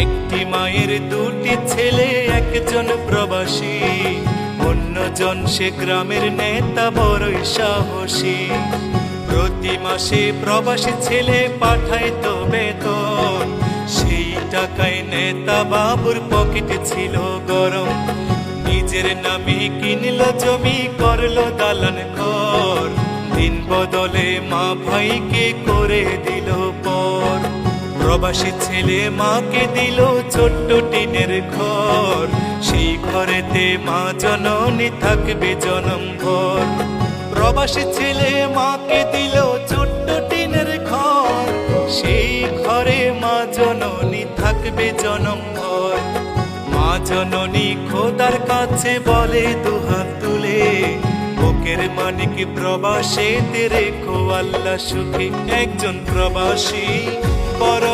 একটি মায়ের দুটি ছেলে, একজন প্রবাসী, অন্যজন সে গ্রামের নেতা বড়ই সাহসী। প্রতি মাসে প্রবাসী ছেলে পাঠাইতো বেতন, সেই টাকায় নেতা বাবুর পকেটে ছিল গরম। নিজের নামে কিনলো জমি, করলো দালান ঘর, দিন বদলে মা ভাইকে করে দিল পর। প্রবাসী ছেলে মাকে দিল ছোট্ট টিনের ঘর, সেই ঘরেতে মা জননী থাকবে জনম ভর। প্রবাসী ছেলে মাকে দিল ছোট্ট টিনের ঘর, সেই ঘরে মা জননী থাকবে জনম ভর। মা জননী খোদার কাছে বলে দুহাত তুলে, বুকের মানিক প্রবাসীতে রেখো আল্লাহ সুখে। একজন প্রবাসী বড়